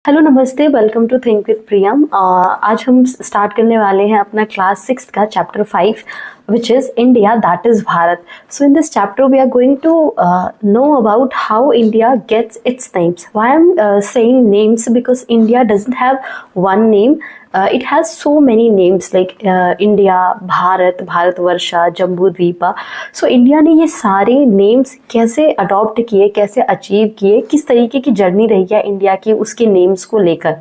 Hello नमस्ते, welcome to think with प्रियम। आज हम स्टार्ट करने वाले हैं अपना क्लास 6 का chapter 5 which is India, that is Bharat. So in this chapter we are going to know about how India gets its names. Why I'm saying names, because India doesn't have one name. It has so many names like India, Bharat, Bharatvarsha, Jambudvipa. So India ने ये सारे names कैसे adopt किए, कैसे achieve किए, किस तरीके की जर्नी रही है इंडिया की उसके नेम्स को लेकर,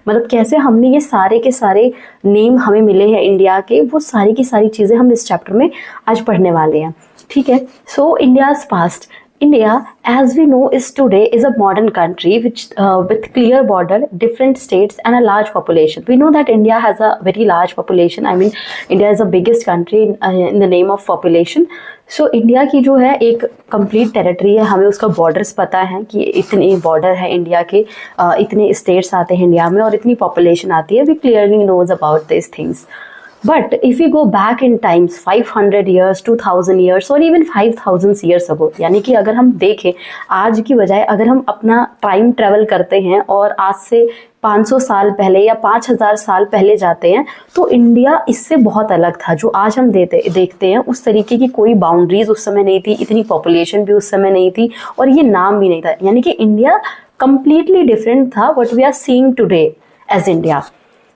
मतलब कैसे हमने ये सारे के सारे नेम हमें मिले हैं इंडिया के, वो सारी की सारी चीज़ें हम इस चैप्टर में आज पढ़ने वाले हैं। ठीक है। सो India's past. India, as we know, is a modern country which with clear border, different states, and a large population. We know that India has a very large population. I mean, India is the biggest country in the name of population. So India की जो है एक complete territory है, हमें उसका borders पता है कि इतने border है इंडिया के, इतने states आते हैं इंडिया में और इतनी population आती है. We clearly knows about these things. But if we go back in times 500 years, 2000 years or even 5000 years ago, यानी कि अगर हम देखें आज की बजाय अगर हम अपना टाइम ट्रेवल करते हैं और आज से 500 साल पहले या 5000 साल पहले जाते हैं, तो इंडिया इससे बहुत अलग था। जो आज हम देखते हैं उस तरीके की कोई बाउंड्रीज उस समय नहीं थी, इतनी पॉपुलेशन भी उस समय नहीं थी और ये नाम भी नहीं था। यानी कि इंडिया कंप्लीटली डिफरेंट था what we are seeing today as India.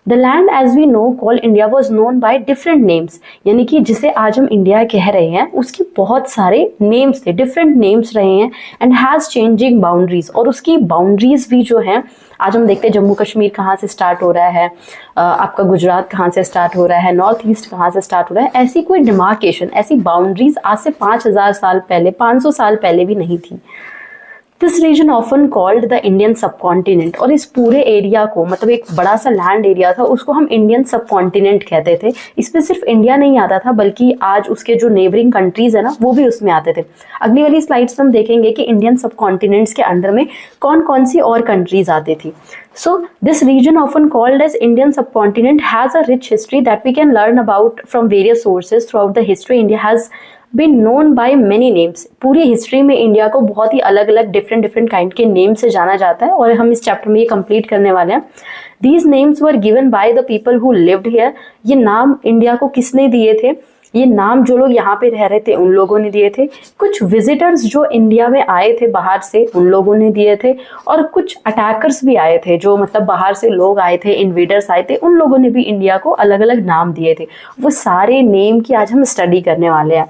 The land as we know called India was known by different names. यानी कि जिसे आज हम इंडिया कह रहे हैं उसकी बहुत सारे नेम्स थे, डिफरेंट नेम्स रहे हैं एंड हैज़ चेंजिंग बाउंड्रीज। और उसकी बाउंड्रीज भी जो हैं आज हम देखते हैं जम्मू कश्मीर कहाँ से स्टार्ट हो रहा है, आपका गुजरात कहाँ से स्टार्ट हो रहा है, नॉर्थ ईस्ट कहाँ से स्टार्ट हो रहा है। ऐसी कोई डिमार्केशन, ऐसी बाउंड्रीज आज से 5000 साल पहले, 500 साल पहले भी नहीं थी। This region often called the Indian subcontinent. और इस पूरे एरिया को, मतलब एक बड़ा सा लैंड एरिया था, उसको हम इंडियन सबकॉन्टिनेंट कहते थे। इसमें सिर्फ इंडिया नहीं आता था बल्कि आज उसके जो नेबरिंग कंट्रीज है ना वो भी उसमें आते थे। अगली वाली स्लाइड्स में हम देखेंगे कि इंडियन सबकॉन्टिनेंट्स के अंडर में कौन कौन सी और कंट्रीज आती थी। So this region often called as Indian subcontinent has a rich history that we can learn about from various sources. Throughout the history, India has been known by many names. पूरी history में India को बहुत ही अलग अलग different kind के name से जाना जाता है और हम इस चैप्टर में ये कंप्लीट करने वाले हैं। These names were given by the people who lived here. ये नाम इंडिया को किसने दिए थे? ये नाम जो लोग यहाँ पे रह रहे थे उन लोगों ने दिए थे। कुछ विजिटर्स जो इंडिया में आए थे बाहर से उन लोगों ने दिए थे, और कुछ अटैकर्स भी आए थे जो मतलब बाहर से लोग आए थे, इन्वेडर्स आए थे, उन लोगों ने भी इंडिया को अलग अलग नाम दिए थे। वो सारे नेम की आज हम स्टडी करने वाले हैं।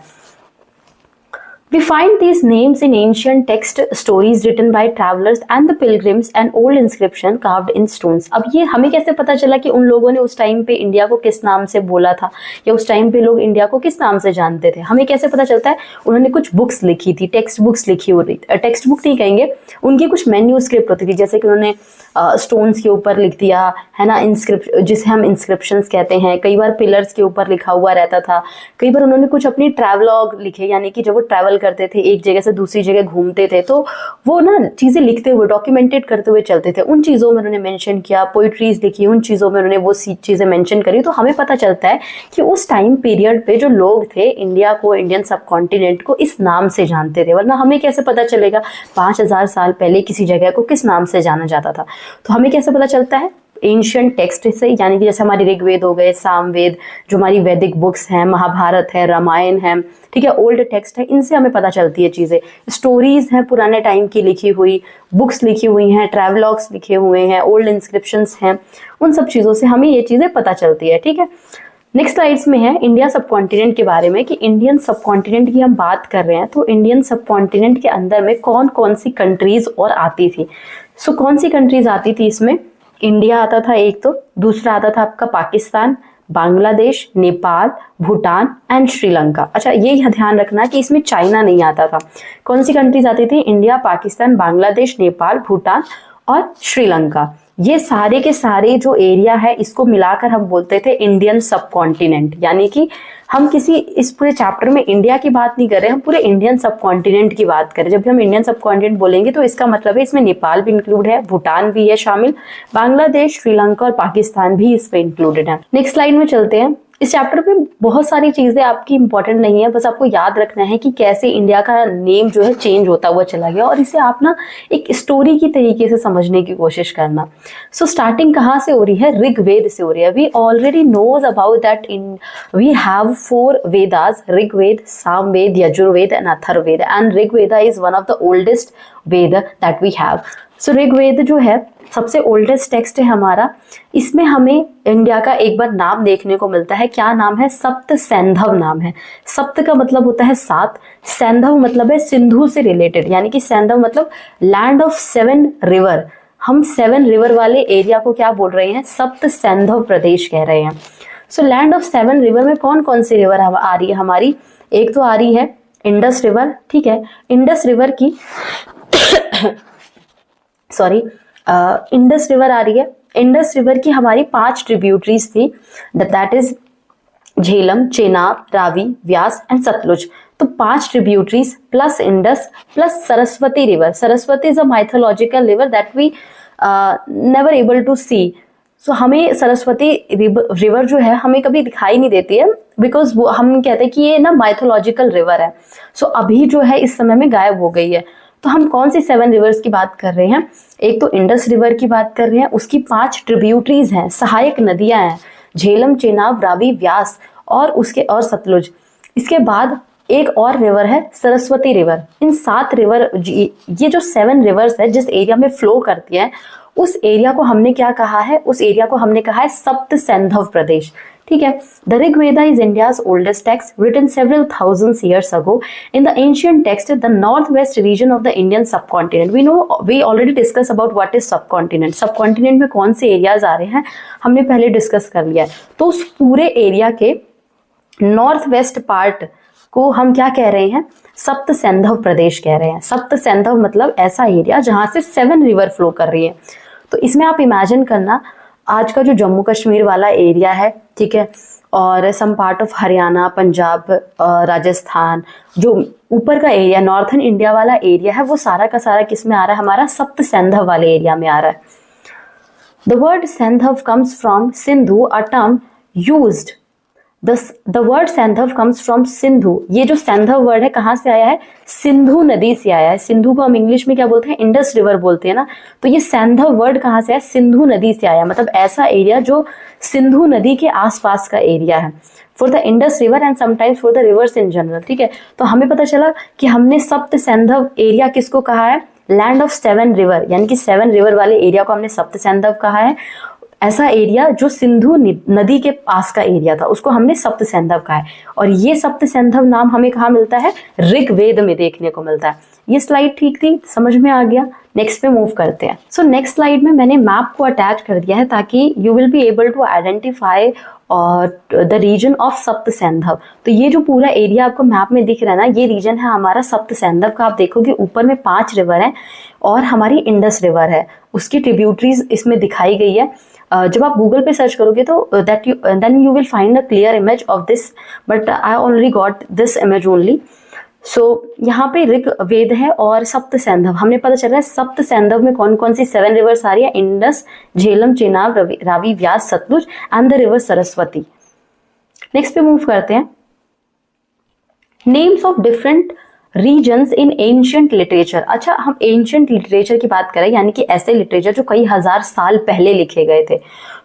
We find these names in ancient text stories written by travelers and the pilgrims and old inscription carved in stones. अब ये हमें कैसे पता चला कि उन लोगों ने उस टाइम पे इंडिया को किस नाम से बोला था या उस टाइम पे लोग इंडिया को किस नाम से जानते थे? हमें कैसे पता चलता है? उन्होंने कुछ बुक्स लिखी थी, टेक्स्ट बुक्स लिखी हो रही, टेक्स्ट बुक नहीं कहेंगे, उनकी कुछ मैन्यूस्क्रिप्ट होती थी, जैसे कि उन्होंने स्टोन्स के ऊपर लिख दिया है ना, जिसे हम इंस्क्रिप्शंस कहते हैं। कई बार पिलर्स के ऊपर लिखा हुआ रहता था। कई बार उन्होंने कुछ अपनी ट्रैवलॉग लिखे, यानी कि जब वो ट्रैवल करते थे एक जगह से दूसरी जगह घूमते थे तो वो ना चीज़ें लिखते हुए, डॉक्यूमेंटेड करते हुए चलते थे। उन चीज़ों में उन्होंने मेंशन किया, पोइट्रीज लिखी, उन चीज़ों में उन्होंने वो चीज़ें मेंशन करी। तो हमें पता चलता है कि उस टाइम पीरियड पे जो लोग थे इंडिया को, इंडियन सबकॉन्टिनेंट को इस नाम से जानते थे। वरना हमें कैसे पता चलेगा 5000 साल पहले किसी जगह को किस नाम से जाना जाता था? तो हमें कैसे पता चलता है? एंशिएंट टेक्स्ट से, यानी कि जैसे हमारी ऋग्वेद हो गए, सामवेद, जो हमारी वैदिक बुक्स हैं, महाभारत है, रामायण है, ठीक है, ओल्ड टेक्स्ट है, इनसे हमें पता चलती है चीज़ें। स्टोरीज हैं पुराने टाइम की लिखी हुई, बुक्स लिखी हुई हैं, ट्रैवलॉग्स लिखे हुए हैं, ओल्ड इंस्क्रिप्शंस हैं, उन सब चीज़ों से हमें ये चीज़ें पता चलती है। ठीक है। नेक्स्ट स्लाइड्स में है इंडिया सबकॉन्टिनेंट के बारे में, कि इंडियन सबकॉन्टिनेंट की हम बात कर रहे हैं तो इंडियन सबकॉन्टिनेंट के अंदर में कौन कौन सी कंट्रीज और आती थी। सो कौन सी कंट्रीज आती थी इसमें? इंडिया आता था एक, तो दूसरा आता था आपका पाकिस्तान, बांग्लादेश, नेपाल, भूटान एंड श्रीलंका। अच्छा, ये ध्यान रखना कि इसमें चाइना नहीं आता था। कौन सी कंट्रीज आती थी? इंडिया, पाकिस्तान, बांग्लादेश, नेपाल, भूटान और श्रीलंका। ये सारे के सारे जो एरिया है इसको मिलाकर हम बोलते थे इंडियन सबकॉन्टिनेंट। यानी कि हम किसी इस पूरे चैप्टर में इंडिया की बात नहीं कर रहे, हम पूरे इंडियन सबकॉन्टिनेंट की बात करें। जब भी हम इंडियन सबकॉन्टिनेंट बोलेंगे तो इसका मतलब है इसमें नेपाल भी इंक्लूड है, भूटान भी है शामिल, बांग्लादेश, श्रीलंका और पाकिस्तान भी इसमें इंक्लूडेड है। नेक्स्ट स्लाइड में चलते हैं। इस चैप्टर में बहुत सारी चीजें आपकी इंपॉर्टेंट नहीं है, बस आपको याद रखना है कि कैसे इंडिया का नेम जो है चेंज होता हुआ चला गया, और इसे आप ना एक स्टोरी की तरीके से समझने की कोशिश करना। सो स्टार्टिंग कहाँ से हो रही है? ऋग्वेद से हो रही है। We already knows about that in we have 4 Vedas, Rigveda, Samaveda, Yajurveda and Atharvaveda, and Rigveda is one of the oldest Veda that we have. So Rigveda जो है सबसे ओल्डेस्ट टेक्स्ट है हमारा। इसमें हमें इंडिया का एक बार नाम देखने को मिलता है। क्या नाम है? सप्त सैंधव नाम है। सप्त का मतलब होता है 7, सैंधव मतलब है सिंधु से रिलेटेड, यानी कि सैंधव मतलब लैंड ऑफ 7 रिवर। हम 7 रिवर वाले एरिया को क्या बोल रहे हैं? सप्त सैंधव प्रदेश कह रहे हैं। सो लैंड ऑफ 7 रिवर में कौन कौन सी रिवर आ रही है हमारी? एक तो आ रही है इंडस रिवर, ठीक है। इंडस रिवर की इंडस रिवर आ रही है। इंडस रिवर की हमारी 5 ट्रिब्यूटरीज थी, that is Jhelum, Chenab, Ravi, Beas and Sutlej. तो 5 tributaries plus Indus plus Saraswati river. Saraswati is a mythological river that we never able to see. So हमें सरस्वती रिवर जो है हमें कभी दिखाई नहीं देती है, बिकॉज वो हम कहते हैं कि ये ना माइथोलॉजिकल रिवर है। सो अभी जो है इस समय में गायब हो गई है। तो हम कौन सी 7 रिवर्स की बात कर रहे हैं? एक तो इंडस रिवर की बात कर रहे हैं, उसकी 5 ट्रिब्यूटरीज हैं, सहायक नदियां हैं, झेलम, चेनाब, रावी, व्यास और सतलुज। इसके बाद एक और रिवर है सरस्वती रिवर। इन 7 रिवर, ये जो 7 रिवर्स है जिस एरिया में फ्लो करती है, उस एरिया को हमने क्या कहा है? उस एरिया को हमने कहा है सप्त सैंधव प्रदेश, ठीक है। The Rigveda is India's oldest text written several thousands years ago. In the ancient text, the northwest region of the Indian subcontinent. We already discussed about what is subcontinent. Subcontinent में कौन से एरियाज आ रहे हैं हमने पहले डिस्कस कर लिया है। तो उस पूरे एरिया के नॉर्थ वेस्ट पार्ट को हम क्या कह रहे हैं? सप्त सैंधव प्रदेश कह रहे हैं। सप्त सैंधव मतलब ऐसा एरिया जहां से 7 रिवर फ्लो कर रही है। तो इसमें आप इमेजिन करना, आज का जो जम्मू कश्मीर वाला एरिया है, ठीक है, और some part of Haryana, Punjab, Rajasthan, जो ऊपर का एरिया नॉर्थन इंडिया वाला एरिया है, वो सारा का सारा किस में आ रहा है? हमारा सप्त सैंधव वाले एरिया में आ रहा है। The word Saindhav comes from Sindhu, a term used. The word Saindhav comes from Sindhu. ये जो सैंधव वर्ड है कहाँ से आया है? सिंधु नदी से आया है। सिंधु को हम इंग्लिश में क्या बोलते हैं? इंडस रिवर बोलते हैं ना। तो ये सैंधव वर्ड कहाँ से आया? सिंधु नदी से आया, मतलब ऐसा एरिया जो सिंधु नदी के आसपास का एरिया है। For the Indus river and sometimes for the reverse in general, ठीक है। तो हमें पता चला कि हमने सप्त सैंधव एरिया किसको कहा है? लैंड ऑफ 7 रिवर, यानी कि 7 रिवर वाले एरिया को हमने सप्त सैंधव कहा है। ऐसा एरिया जो सिंधु नदी के पास का एरिया था उसको हमने सप्त सैंधव कहा है। और ये सप्त सैंधव नाम हमें कहाँ मिलता है? ऋग्वेद में देखने को मिलता है। ये स्लाइड ठीक थी, समझ में आ गया? नेक्स्ट पे मूव करते हैं। सो नेक्स्ट स्लाइड में मैंने मैप को अटैच कर दिया है ताकि you will be able to identify the region of Sapta Saindhav. तो ये जो पूरा एरिया आपको मैप में दिख रहा है ना, ये रीजन है हमारा सप्त सैंधव का। आप देखोगे ऊपर में 5 रिवर है और हमारी इंडस रिवर है, उसकी ट्रिब्यूटरीज इसमें दिखाई गई है। जब आप गूगल पे सर्च करोगे तो then you will find a clear image of this, but I already got this image only. So यहाँ पे ऋग्वेद है और सप्त सैंधव, हमने पता चल रहा है सप्त सैंधव में कौन कौन सी 7 रिवर्स आ रही है? Indus, Jhelum, Chenab, Ravi, Vyas, Sutlej and the river Saraswati. Next पे मूव करते हैं। Names of different regions in ancient literature. अच्छा, हम एंशियंट लिटरेचर की बात करें, यानी कि ऐसे लिटरेचर जो कई हजार साल पहले लिखे गए थे।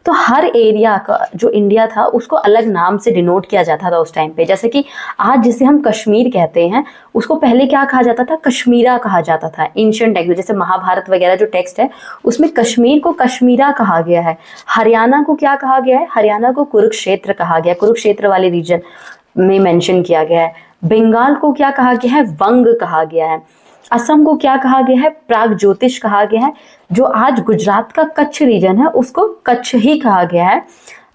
तो हर एरिया का जो इंडिया था उसको अलग नाम से डिनोट किया जाता था उस टाइम पे। जैसे कि आज जिसे हम कश्मीर कहते हैं उसको पहले क्या कहा जाता था? कश्मीरा कहा जाता था। एंशियंट टेक्स्ट जैसे महाभारत वगैरह जो टेक्स्ट है उसमें कश्मीर को कश्मीरा कहा गया है। हरियाणा को क्या कहा गया है? हरियाणा को कुरुक्षेत्र कहा गया, कुरुक्षेत्र वाले रीजन में मेंशन किया गया है। बंगाल को क्या कहा गया है? वंग कहा गया है। असम को क्या कहा गया है? प्राग ज्योतिष कहा गया है। जो आज गुजरात का कच्छ रीजन है उसको कच्छ ही कहा गया है।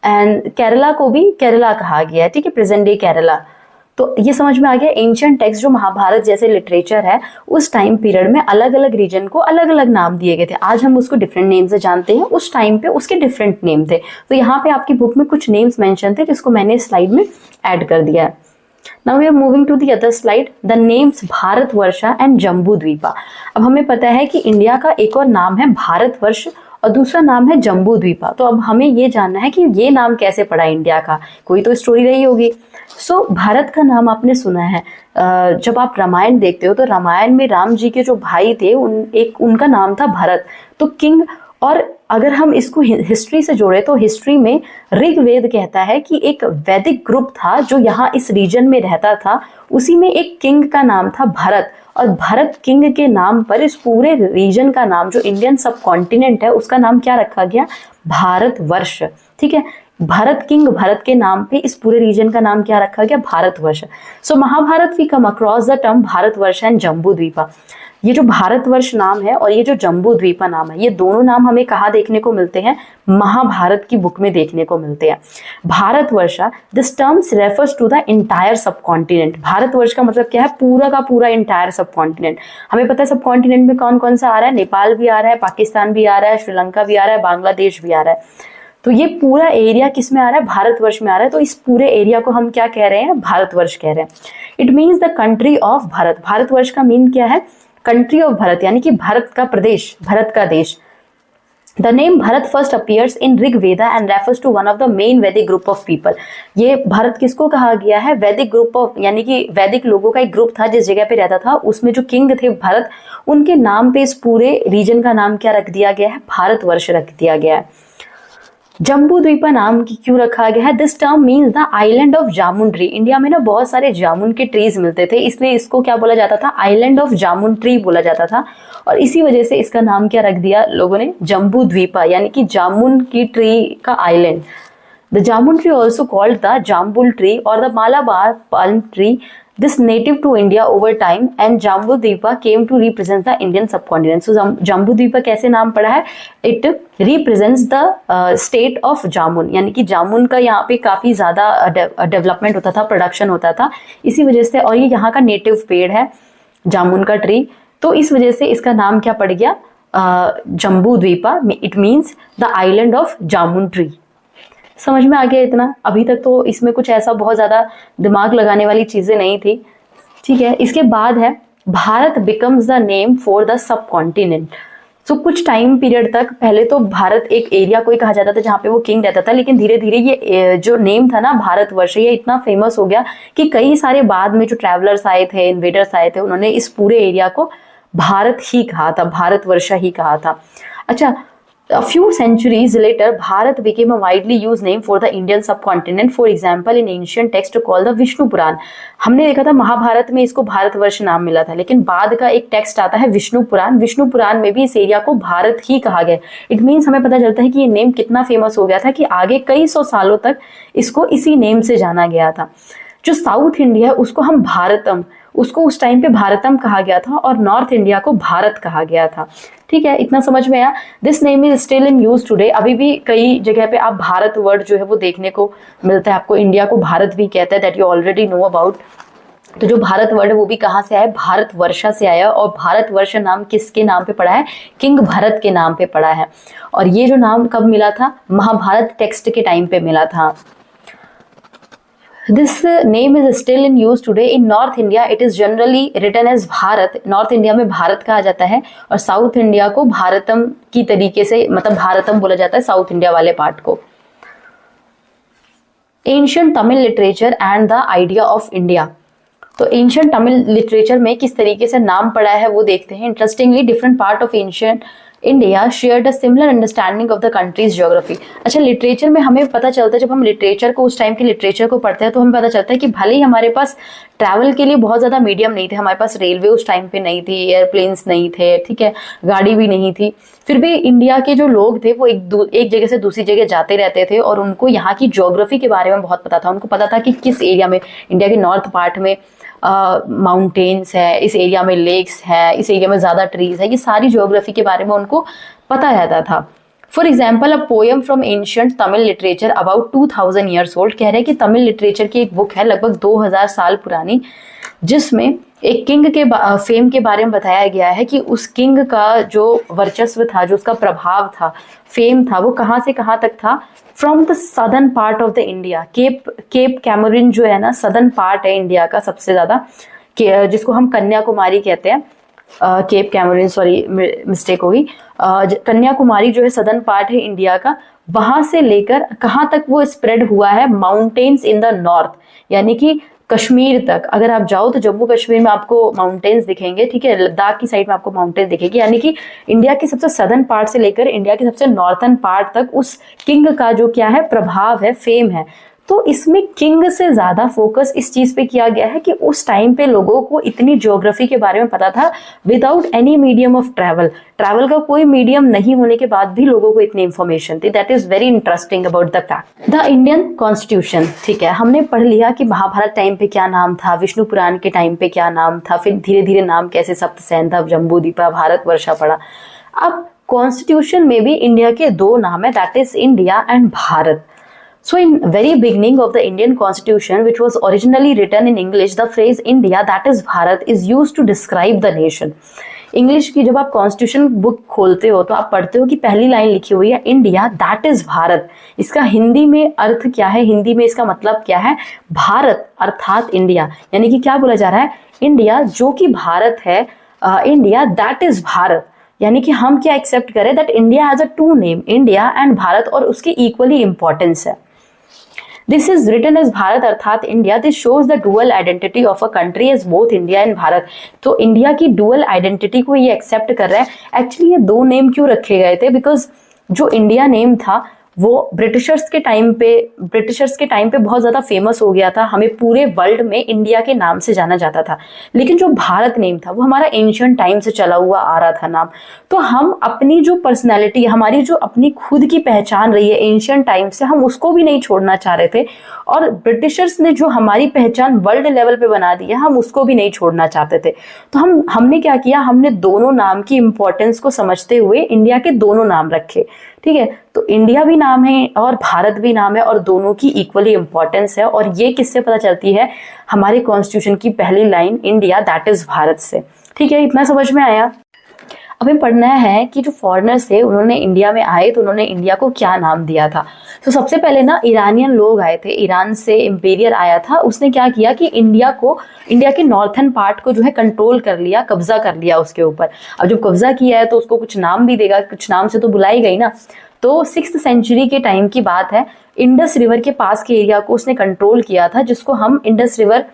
एंड केरला को भी केरला कहा गया है, ठीक है, प्रेजेंट डे केरला। तो ये समझ में आ गया। एंशियंट टेक्स्ट जो महाभारत जैसे लिटरेचर है उस टाइम पीरियड में अलग अलग रीजन को अलग अलग नाम दिए गए थे। आज हम उसको डिफरेंट नेम से जानते हैं, उस टाइम पे उसके डिफरेंट नेम थे। तो यहाँ पे आपकी बुक में कुछ नेम्स मेंशन थे जिसको मैंने स्लाइड में ऐड कर दिया है। Now we are moving to the other slide, the names Bharatvarsh and Jambu Dvipa. अब हमें पता है कि इंडिया का एक और नाम है भारतवर्ष और दूसरा नाम है जम्बू द्वीपा। तो अब हमें ये जानना है कि ये नाम कैसे पड़ा इंडिया का, कोई तो स्टोरी रही होगी। सो भारत का नाम आपने सुना है, जब आप रामायण देखते हो तो रामायण में राम जी के जो भाई थे उनका नाम था भरत। तो किंग, और अगर हम इसको हिस्ट्री से जोड़े तो हिस्ट्री में ऋग्वेद कहता है कि एक वैदिक ग्रुप था जो यहाँ इस रीजन में रहता था, उसी में एक किंग का नाम था भरत, और भरत किंग के नाम पर इस पूरे रीजन का नाम, जो इंडियन सब कॉन्टिनेंट है, उसका नाम क्या रखा गया, भारतवर्ष। ठीक है, भरत किंग भरत के नाम पे इस पूरे रीजन का नाम क्या रखा गया, Bharatvarsh. So Mahabharata we come across the term Bharatvarsh and Jambu Dvipa. ये जो भारतवर्ष नाम है और ये जो जम्बू द्वीपा नाम है, ये दोनों नाम हमें कहाँ देखने को मिलते हैं, महाभारत की बुक में देखने को मिलते हैं। Bharatvarsh, this terms refers to the entire subcontinent. Bharatvarsh का मतलब क्या है, पूरा का पूरा इंटायर सब कॉन्टिनेंट। हमें पता है सब कॉन्टिनेंट में कौन कौन सा आ रहा है, नेपाल भी आ रहा है, पाकिस्तान भी आ रहा है, श्रीलंका भी आ रहा है, बांग्लादेश भी आ रहा है। तो ये पूरा एरिया किस में आ रहा है, भारतवर्ष में आ रहा है। तो इस पूरे एरिया को हम क्या कह रहे हैं, भारतवर्ष कह रहे हैं। It means the country of Bharat. Bharatvarsh का मीन क्या है, कंट्री ऑफ भारत, यानी कि भारत का प्रदेश, भारत का देश। The name Bharat first appears in Rig Veda and refers to one of the main Vedic group of people. ये भारत किसको कहा गया है, वैदिक ग्रुप ऑफ, यानी कि वैदिक लोगों का एक ग्रुप था जिस जगह पे रहता था, उसमें जो किंग थे भारत, उनके नाम पे इस पूरे रीजन का नाम क्या रख दिया गया है, भारतवर्ष रख दिया गया है। जम्बू द्वीपा नाम की क्यों रखा गया है, this term means the island of jamun tree. India में ना बहुत सारे जामुन के ट्रीज मिलते थे, इसलिए इसको क्या बोला जाता था, आइलैंड ऑफ जामुन ट्री बोला जाता था, और इसी वजह से इसका नाम क्या रख दिया लोगों ने, जम्बू द्वीपा, यानी कि जामुन की ट्री का island. The jamun tree also called the jambul tree और the Malabar palm tree, this native to India over time and Jambu Dwipa came to represent the Indian subcontinent. So Jambu Dwipa कैसे नाम पड़ा है, it represents the state of जामुन, यानी कि जामुन का यहाँ पे काफी ज्यादा डेवलपमेंट होता था, प्रोडक्शन होता था, इसी वजह से, और ये यहाँ का नेटिव पेड़ है जामुन का ट्री, तो इस वजह से इसका नाम क्या पड़ गया, Jambu Dvipa. It means the island of jamun tree. समझ में आ गया इतना, अभी तक तो इसमें कुछ ऐसा बहुत ज़्यादा दिमाग लगाने वाली चीज़ें नहीं थी। ठीक है, इसके बाद है Bharat becomes the name for the subcontinent. So कुछ टाइम पीरियड तक पहले तो भारत एक एरिया को ही कहा जाता था जहाँ पे वो किंग रहता था, लेकिन धीरे धीरे ये जो नेम था ना भारतवर्ष, ये इतना फेमस हो गया कि कई सारे बाद में जो ट्रैवलर्स आए थे, इन्वेडर्स आए थे, उन्होंने इस पूरे एरिया को भारत ही कहा था, भारतवर्ष ही कहा था। अच्छा, a few centuries later, Bharat became a widely used name for the Indian subcontinent. For example, in ancient text called the Vishnu पुराण, हमने देखा था महाभारत में इसको भारतवर्ष नाम मिला था, लेकिन बाद का एक टेक्स्ट आता है विष्णु पुराण, विष्णु पुराण में भी इस एरिया को भारत ही कहा गया। इट मीन्स हमें पता चलता है कि ये नेम कितना फेमस हो गया था कि आगे कई सौ सालों तक इसको इसी नेम से जाना गया था। जो साउथ इंडिया है उसको हम भारतम, उसको उस टाइम पे भारतम कहा गया था, और नॉर्थ इंडिया को भारत कहा गया था। ठीक है, इतना समझ में आया। This name is still in use today. अभी भी कई जगह पे आप भारत वर्ड जो है वो देखने को मिलता है आपको। इंडिया को भारत भी कहता है, that you already know about. तो जो भारत वर्ड है वो भी कहाँ से आया, भारतवर्षा से आया, और भारतवर्ष नाम किसके नाम पे पड़ा है, किंग भरत के नाम पे पड़ा है। और ये जो नाम कब मिला था, महाभारत टेक्स्ट के टाइम पे मिला था। This name is still in use today in North India. It is generally written as Bharat. North India में भारत कहा जाता है, और साउथ इंडिया को भारतम की तरीके से, मतलब भारतम बोला जाता है साउथ इंडिया वाले पार्ट को। Ancient Tamil literature and the idea of India. तो एंशिएंट तमिल लिटरेचर में किस तरीके से नाम पड़ा है वो देखते हैं। Interestingly, different part of ancient India shared a similar understanding of the countries geography. अच्छा, लिटरेचर में हमें पता चलता है, जब हम लिटरेचर को, उस टाइम के लिटरेचर को पढ़ते हैं, तो हमें पता चलता है कि भले ही हमारे पास ट्रैवल के लिए बहुत ज़्यादा मीडियम नहीं थे, हमारे पास रेलवे उस टाइम पे नहीं थी, एयरप्लेन्स नहीं थे, ठीक है, गाड़ी भी नहीं थी, फिर भी इंडिया के जो लोग थे वो एक जगह से दूसरी जगह जाते रहते थे, और उनको यहाँ की ज्योग्राफी के बारे में बहुत पता था। उनको पता था कि किस एरिया में, इंडिया के नॉर्थ पार्ट में माउंटेन्स है, इस एरिया में लेक्स है, इस एरिया में ज़्यादा ट्रीज है, ये सारी ज्योग्राफी के बारे में उनको पता रहता था। For example, a poem from ancient Tamil literature about 2000 years old, कह रहे हैं कि तमिल लिटरेचर की एक बुक है लगभग 2000 साल पुरानी, जिसमें एक किंग के फेम के बारे में बताया गया है कि उस किंग का जो वर्चस्व था, जो उसका प्रभाव था, फेम था, वो कहाँ से कहाँ तक था। From the southern part of the India, Cape Comorin जो है ना, सदर्न पार्ट है इंडिया का सबसे ज़्यादा, जिसको हम कन्याकुमारी कहते हैं, केप कैमरिन, सॉरी मिस्टेक होगी, कन्याकुमारी जो है सदर्न पार्ट है इंडिया का, वहां से लेकर कहाँ तक वो स्प्रेड हुआ है, माउंटेन्स इन द नॉर्थ, यानी कि कश्मीर तक। अगर आप जाओ तो जम्मू कश्मीर में आपको माउंटेन्स दिखेंगे, ठीक है, लद्दाख की साइड में आपको माउंटेन दिखेगी, यानी कि इंडिया के सबसे सदर्न पार्ट से लेकर इंडिया के सबसे नॉर्थन पार्ट तक उस किंग का जो क्या है, प्रभाव है, फेम है। तो इसमें किंग से ज्यादा फोकस इस चीज पे किया गया है कि उस टाइम पे लोगों को इतनी ज्योग्राफी के बारे में पता था without any medium of travel, travel का कोई मीडियम नहीं होने के बाद भी लोगों को इतनी इंफॉर्मेशन थी। That is very interesting about the fact. The Indian constitution, ठीक है, हमने पढ़ लिया कि महाभारत टाइम पे क्या नाम था, विष्णु पुराण के टाइम पे क्या नाम था, फिर धीरे धीरे नाम कैसे सप्तसैन्धव, जम्बूद्वीपा, भारत वर्षा पड़ा। अब कॉन्स्टिट्यूशन में भी इंडिया के दो नाम है, that is India and Bharat. So in very beginning of the Indian Constitution, which was originally written in English, the phrase India, that is Bharat, is used to describe the nation. English की जब आप constitution book खोलते हो तो आप पढ़ते हो कि पहली लाइन लिखी हुई है इंडिया दैट इज भारत। इसका हिंदी में अर्थ क्या है, हिंदी में इसका मतलब क्या है, भारत अर्थात इंडिया, यानी कि क्या बोला जा रहा है, इंडिया जो कि भारत है, इंडिया दैट इज भारत, यानी कि हम क्या एक्सेप्ट करें that India has a two name, India and Bharat, और उसकी इक्वली इंपॉर्टेंस है। This is written as Bharat अर्थात India. This shows the dual identity of a country as both India and Bharat. तो इंडिया की डुअल आइडेंटिटी को ये accept कर रहा है। एक्चुअली ये दो नेम क्यों रखे गए थे, बिकॉज जो इंडिया नेम था वो ब्रिटिशर्स के टाइम पे बहुत ज्यादा फेमस हो गया था, हमें पूरे वर्ल्ड में इंडिया के नाम से जाना जाता था। लेकिन जो भारत नेम था वो हमारा एंशिएंट टाइम से चला हुआ आ रहा था नाम। तो हम अपनी जो पर्सनैलिटी, हमारी जो अपनी खुद की पहचान रही है एंशिएंट टाइम से, हम उसको भी नहीं छोड़ना चाह रहे थे, और ब्रिटिशर्स ने जो हमारी पहचान वर्ल्ड लेवल पे बना दी है, हम उसको भी नहीं छोड़ना चाहते थे। तो हमने क्या किया, हमने दोनों नाम की इंपॉर्टेंस को समझते हुए इंडिया के दोनों नाम रखे, ठीक है। तो इंडिया भी नाम है और भारत भी नाम है, और दोनों की इक्वली इंपॉर्टेंस है। और ये किससे पता चलती है, हमारे कॉन्स्टिट्यूशन की पहली line India that is Bharat से, ठीक है। इतना समझ में आया। अब हमें पढ़ना है कि जो फॉरेनर्स थे उन्होंने इंडिया में आए तो उन्होंने इंडिया को क्या नाम दिया था। तो सबसे पहले ना ईरानियन लोग आए थे, ईरान से इंपीरियर आया था, उसने क्या किया कि इंडिया के नॉर्थन पार्ट को जो है कंट्रोल कर लिया, कब्जा कर लिया उसके ऊपर। अब जब कब्जा किया है तो उसको कुछ नाम भी देगा, कुछ नाम से तो बुलाई गई ना। तो 6th सेंचुरी के टाइम की बात है, इंडस रिवर के पास के एरिया को उसने कंट्रोल किया था, जिसको हम इंडस रिवर,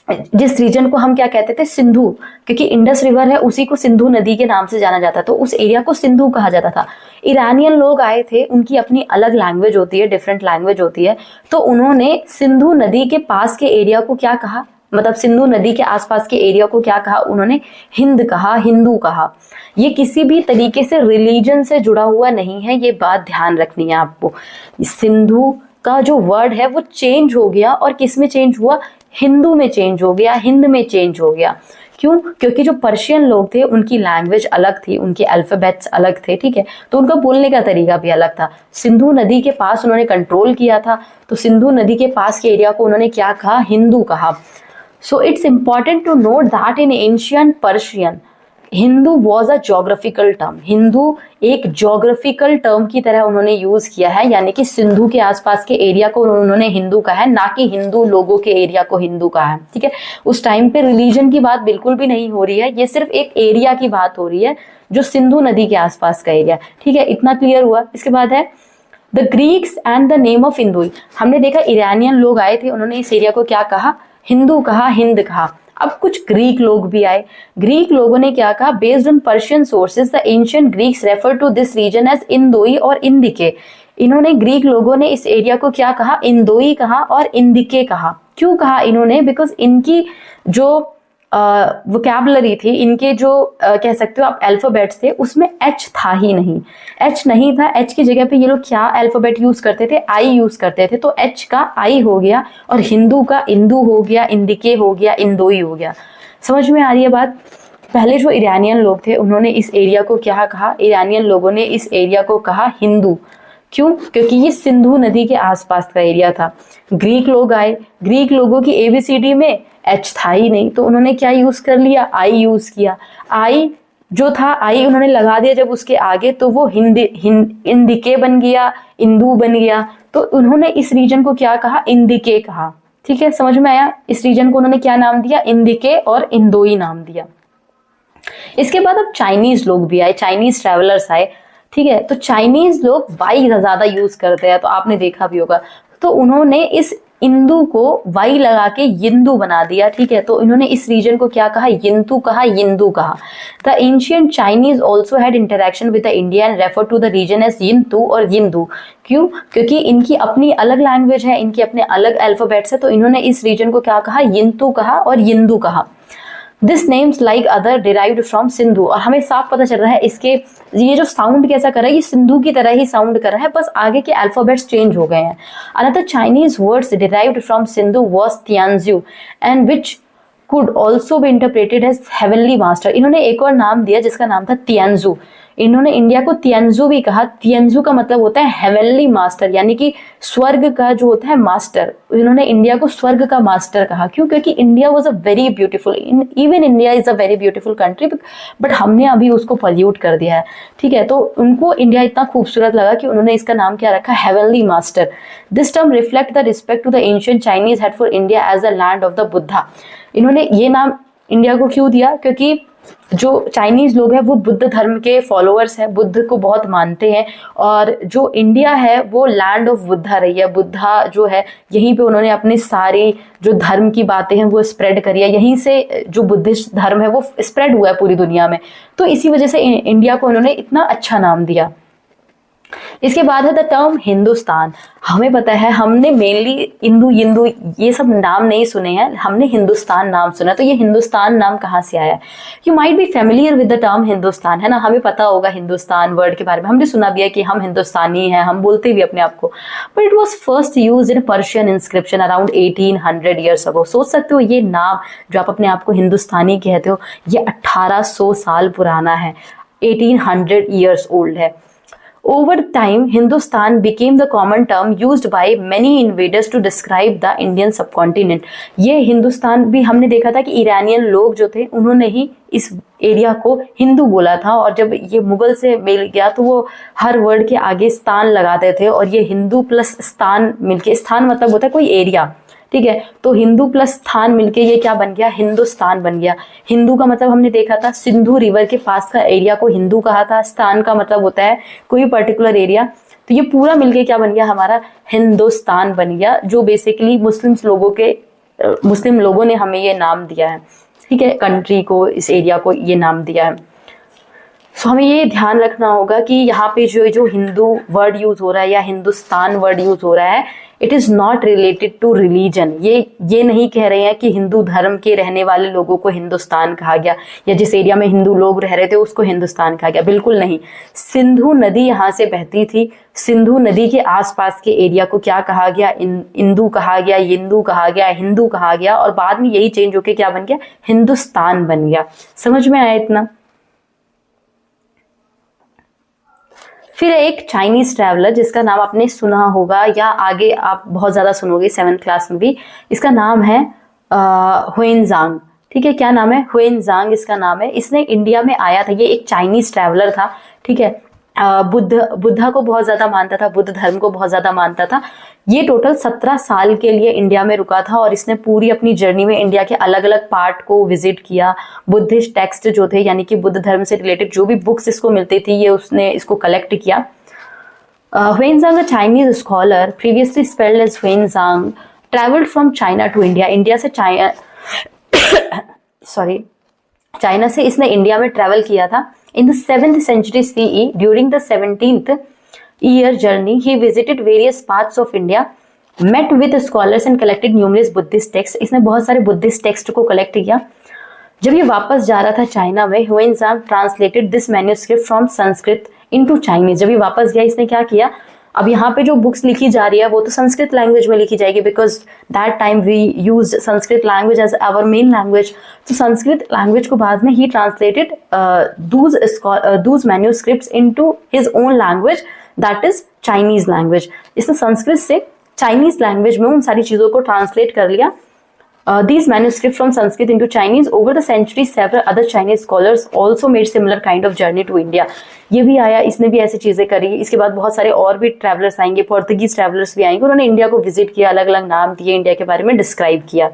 जिस रीजन को हम क्या कहते थे, सिंधु, क्योंकि इंडस रिवर है उसी को सिंधु नदी के नाम से जाना जाता, तो उस एरिया को सिंधु कहा जाता था। ईरानियन लोग आए थे, उनकी अपनी अलग लैंग्वेज होती है, डिफरेंट लैंग्वेज होती है, तो उन्होंने सिंधु नदी के पास के एरिया को क्या कहा, मतलब सिंधु नदी के आसपास के एरिया को क्या कहा, उन्होंने हिंद कहा, हिंदू कहा। ये किसी भी तरीके से रिलीजन से जुड़ा हुआ नहीं है, ये बात ध्यान रखनी है आपको। सिंधु का जो वर्ड है वो चेंज हो गया, और किस में चेंज हुआ, हिंदू में चेंज हो गया, हिंद में चेंज हो गया। क्यों? क्योंकि जो पर्शियन लोग थे उनकी लैंग्वेज अलग थी, उनके अल्फाबेट्स अलग थे, ठीक है, तो उनका बोलने का तरीका भी अलग था। सिंधु नदी के पास उन्होंने कंट्रोल किया था, तो सिंधु नदी के पास के एरिया को उन्होंने क्या कहा, हिंदू कहा। So it's important to note that in ancient Persian, Hindu was a geographical term. Hindu एक जोग्राफिकल टर्म की तरह उन्होंने यूज किया है, यानी कि सिंधु के आसपास के एरिया को उन्होंने हिंदू कहा है, ना कि हिंदू लोगों के एरिया को हिंदू कहा है, ठीक है। उस टाइम पे रिलीजन की बात बिल्कुल भी नहीं हो रही है, ये सिर्फ एक एरिया की बात हो रही है, जो सिंधु नदी के आसपास का एरिया, ठीक है। इतना क्लियर हुआ। इसके बाद है the Greeks and the name of Hindu. हमने देखा ईरानियन लोग आए थे, उन्होंने इस एरिया को क्या कहा, हिंदू कहा, हिंद कहा। अब कुछ ग्रीक लोग भी आए। ग्रीक लोगों ने क्या कहा, based on Persian sources the ancient Greeks refer to this region as Indoi और इंदिके। इन्होंने, ग्रीक लोगों ने इस एरिया को क्या कहा, इंदोई कहा और इंदिके कहा। क्यों कहा इन्होंने, बिकॉज इनकी जो वोकैबुलरी थी, इनके जो कह सकते हो आप अल्फाबेट्स थे, उसमें एच था ही नहीं, एच नहीं था। एच की जगह पे ये लोग क्या अल्फाबेट यूज करते थे, आई यूज करते थे, तो एच का आई हो गया, और हिंदू का इंदू हो गया, इंदिके हो गया, इंदोई हो गया। समझ में आ रही है बात। पहले जो ईरानियन लोग थे उन्होंने इस एरिया को क्या कहा, ईरानियन लोगों ने इस एरिया को कहा हिंदू। क्यों? क्योंकि ये सिंधु नदी के आसपास का एरिया था। ग्रीक लोग आए, ग्रीक लोगों की एबीसीडी में एच था ही नहीं, तो उन्होंने क्या यूज कर लिया, आई यूज किया। आई जो था, आई उन्होंने लगा दिया जब उसके आगे, तो वो इंदिके बन गया, इंदू बन गया। तो उन्होंने इस रीजन को क्या कहा, इंदिके कहा, ठीक है। समझ में आया। इस रीजन को उन्होंने क्या नाम दिया, इंदिके और इंदोई नाम दिया। इसके बाद अब चाइनीज लोग भी आए, चाइनीज ट्रैवलर्स आए, ठीक है। तो चाइनीज लोग वाई ज्यादा यूज करते हैं, तो आपने देखा भी होगा। तो उन्होंने इस इंदु को वाई लगा के यिंदू बना दिया, ठीक है। तो इन्होंने इस रीजन को क्या कहा, यिंतु कहा, यिंदू कहा। The ancient Chinese also had interaction with the India and refer to the region as Yintu और यिंदू। क्यों? क्योंकि इनकी अपनी अलग लैंग्वेज है, इनके अपने अलग अल्फाबेट्स है, तो इन्होंने इस रीजन को क्या कहा, यिंतु कहा और यिंदू कहा। This names like other derived from Sindhu. और हमें साफ पता चल रहा है इसके ये जो साउंड कैसा कर रहा है, ये सिंधु की तरह ही साउंड कर रहा है, बस आगे के अल्फाबेट्स चेंज हो गए हैं। Another Chinese words derived from Sindhu was Tianzhu and which could also be interpreted as heavenly master. इन्होंने एक और नाम दिया जिसका नाम था तियानजू। इन्होंने इंडिया को तियानजू भी कहा। तियानजू का मतलब होता है हेवनली मास्टर, यानी कि स्वर्ग का जो होता है मास्टर। इन्होंने इंडिया को स्वर्ग का मास्टर कहा। क्यों? क्योंकि India was a very beautiful, even India is a very beautiful country, but हमने अभी उसको पॉल्यूट कर दिया है, ठीक है। तो उनको इंडिया इतना खूबसूरत लगा कि उन्होंने इसका नाम क्या रखा, heavenly master. This term reflect the respect to the ancient Chinese had for India as the land of the Buddha. इन्होंने ये नाम इंडिया को क्यों दिया? क्योंकि जो चाइनीज लोग हैं वो बुद्ध धर्म के फॉलोअर्स हैं, बुद्ध को बहुत मानते हैं, और जो इंडिया है वो लैंड ऑफ बुद्धा रही है। बुद्धा जो है यहीं पे उन्होंने अपनी सारी जो धर्म की बातें हैं वो स्प्रेड करी है, यहीं से जो बुद्धिस्ट धर्म है वो स्प्रेड हुआ है पूरी दुनिया में। तो इसी वजह से इंडिया को उन्होंने इतना अच्छा नाम दिया। इसके बाद है द टर्म हिंदुस्तान। हमें पता है, हमने मेनली इंदु, यिंदू ये सब नाम नहीं सुने हैं, हमने हिंदुस्तान नाम सुना। तो ये हिंदुस्तान नाम कहाँ से आया? You might be familiar with the term Hindustan, है ना। हमें पता होगा हिंदुस्तान वर्ड के बारे में, हमने सुना भी है कि हम हिंदुस्तानी हैं, हम बोलते भी अपने आप को। But it was first use in Persian inscription around 1800 years ago. सोच सकते हो ये नाम जो आप अपने आप को हिंदुस्तानी कहते हो, ये 1800 साल पुराना है, 1800 ईयर्स ओल्ड है। Over time, Hindustan became the common term used by many invaders to describe the Indian subcontinent. ये हिंदुस्तान भी हमने देखा था कि ईरानियन लोग जो थे उन्होंने ही इस एरिया को हिंदू बोला था, और जब ये मुगल से मिल गया तो वो हर वर्ड के आगे स्थान लगाते थे, और ये हिंदू प्लस स्थान मिलके, स्थान मतलब होता है कोई एरिया, ठीक है। तो हिंदू प्लस स्थान मिलके ये क्या बन गया, हिंदुस्तान बन गया। हिंदू का मतलब हमने देखा था सिंधु रिवर के पास का एरिया को हिंदू कहा था, स्थान का मतलब होता है कोई पर्टिकुलर एरिया। तो ये पूरा मिलके क्या बन गया, हमारा हिंदुस्तान बन गया, जो बेसिकली मुस्लिम लोगों ने हमें ये नाम दिया है, ठीक है, कंट्री को, इस एरिया को ये नाम दिया है। सो हमें ये ध्यान रखना होगा कि यहाँ पे जो हिंदू वर्ड यूज हो रहा है या हिंदुस्तान वर्ड यूज हो रहा है, it is not related to religion. ये नहीं कह रहे हैं कि हिंदू धर्म के रहने वाले लोगों को हिंदुस्तान कहा गया, या जिस एरिया में हिंदू लोग रह रहे थे उसको हिंदुस्तान कहा गया, बिल्कुल नहीं। सिंधु नदी यहाँ से बहती थी, सिंधु नदी के आसपास के एरिया को क्या कहा गया, इंदू कहा गया, यिंदू कहा गया, हिंदू कहा गया, और बाद में यही चेंज होके क्या बन गया, हिंदुस्तान बन गया। समझ में आया इतना? फिर एक चाइनीज ट्रैवलर जिसका नाम आपने सुना होगा या आगे आप बहुत ज्यादा सुनोगे 7th क्लास में भी, इसका नाम है हुएनजांग, ठीक है। क्या नाम है? हुएनजांग इसका नाम है। इसने इंडिया में आया था, ये एक चाइनीज ट्रैवलर था, ठीक है। बुद्धा को बहुत ज्यादा मानता था, बुद्ध धर्म को बहुत ज्यादा मानता था। ये टोटल 17 साल के लिए इंडिया में रुका था, और इसने पूरी अपनी जर्नी में इंडिया के अलग अलग पार्ट को विजिट किया। बुद्धिस्ट टेक्स्ट जो थे, यानी कि बुद्ध धर्म से रिलेटेड जो भी बुक्स इसको मिलती थी, ये उसने इसको कलेक्ट किया। Xuanzang, a Chinese scholar previously spelled as Xuanzang, travelled from China to India. India से चाइना से इसने इंडिया में ट्रेवल किया था। In the 7th century CE, during the 17th year journey, he visited various parts of India, met with scholars and collected numerous Buddhist texts. इसने बहुत सारे Buddhist text को कलेक्ट किया। जब ये वापस जा रहा था चाइना में, Xuanzang translated this manuscript from Sanskrit into Chinese. जब ये वापस गया, इसने क्या किया, अब यहाँ पे जो बुक्स लिखी जा रही है वो तो संस्कृत लैंग्वेज में लिखी जाएगी, because that time we use Sanskrit language as our main language. तो संस्कृत लैंग्वेज को बाद में ही translated those manuscripts into his own language, that is Chinese language. इसने संस्कृत से चाइनीज लैंग्वेज में उन सारी चीजों को ट्रांसलेट कर लिया। These manuscripts from Sanskrit into Chinese. Over the centuries, several other Chinese scholars also made similar kind of journey to India. ये भी आया, इसने भी ऐसी चीजें करी। इसके बाद बहुत सारे और भी ट्रैवलर्स आएंगे, पोर्तुगीज ट्रैवलर्स भी आएंगे, उन्होंने इंडिया को विजिट किया, अलग अलग नाम दिए, इंडिया के बारे में डिस्क्राइब किया।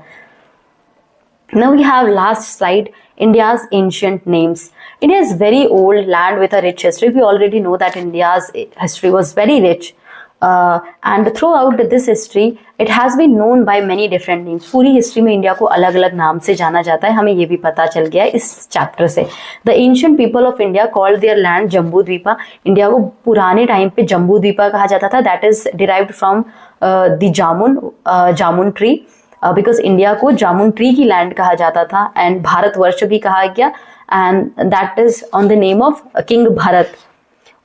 Now we have last slide, India's ancient names. India is very old land with a rich history. We already know that India's history was very rich. And throughout this history, it has been known by many different names. पूरी history में India को अलग अलग नाम से जाना जाता है, हमें ये भी पता चल गया है इस चैप्टर से. The ancient people of India called their land Jambu Dvipa. India को पुराने टाइम पे जम्बू द्वीपा कहा जाता था. That is derived from the jamun tree, because India को जामुन ट्री की लैंड कहा जाता था. एंड भारतवर्ष भी कहा गया, and that is on the name of king Bharat.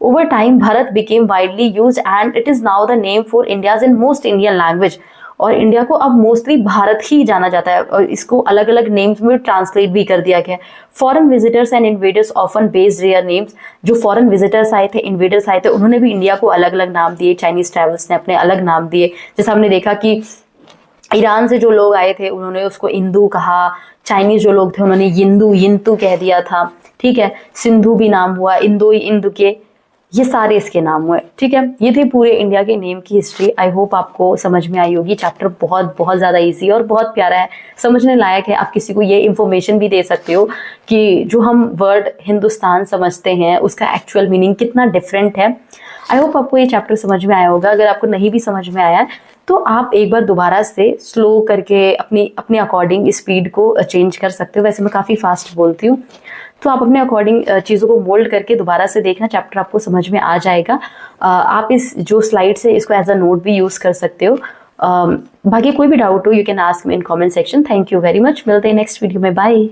Over time, Bharat became widely used and it is now the name for India's in most Indian language. और India को अब मोस्टली भारत ही जाना जाता है और इसको अलग अलग नेम्स में ट्रांसलेट भी कर दिया गया है. Foreign visitors and invaders often based their names. जो फॉरेन विजिटर्स आए थे, इन्वेडर्स आए थे, उन्होंने भी इंडिया को अलग अलग नाम दिए. चाइनीज ट्रैवल्स ने अपने अलग नाम दिए. जैसे हमने देखा कि ईरान से जो लोग आए थे उन्होंने उसको इंदू कहा. चाइनीज जो लोग थे उन्होंने यिंतू कह दिया था. ठीक है, सिंधु भी नाम हुआ, इंदु के, ये सारे इसके नाम हुए. ठीक है, ये थे पूरे इंडिया के नेम की हिस्ट्री. आई होप आपको समझ में आई होगी. चैप्टर बहुत बहुत ज़्यादा इजी और बहुत प्यारा है, समझने लायक है. आप किसी को ये इन्फॉर्मेशन भी दे सकते हो कि जो हम वर्ड हिंदुस्तान समझते हैं उसका एक्चुअल मीनिंग कितना डिफरेंट है. आई होप आपको ये चैप्टर समझ में आया होगा. अगर आपको नहीं भी समझ में आया तो आप एक बार दोबारा से स्लो करके अपने अकॉर्डिंग स्पीड को चेंज कर सकते हो. वैसे मैं काफ़ी फास्ट बोलती हूँ, तो आप अपने अकॉर्डिंग चीज़ों को मोल्ड करके दोबारा से देखना, चैप्टर आपको समझ में आ जाएगा. आप इस जो स्लाइड्स है इसको एज अ नोट भी यूज़ कर सकते हो. बाकी कोई भी डाउट हो you can ask me in comment section. Thank you very much. मिलते हैं नेक्स्ट वीडियो में. बाय.